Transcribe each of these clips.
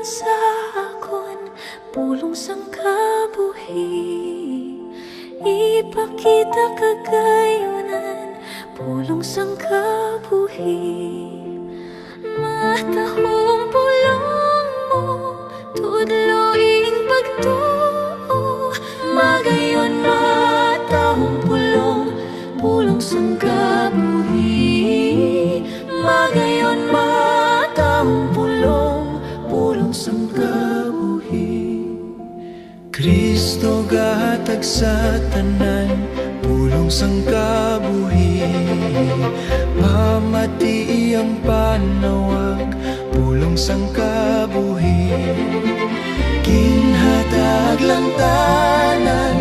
sa akon, pulong sang kabuhi. Ipakita kagayunan, pulong sang kabuhi. Matahong pulong mo, tudloing pagtuo. Magayon matahong pulong, pulong sang kabuhi. Magayon matahong pulong, pulong sang kabuhi. Kristo gahatag sa tanan, pulong sang kabuhi. Pamati ang panawag, pulong sang kabuhi. Ginhatag lang tanan,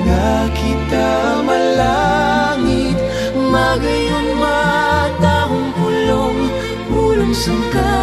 nga kita malangit. Magayon matahong pulong, pulong sang kabuhi.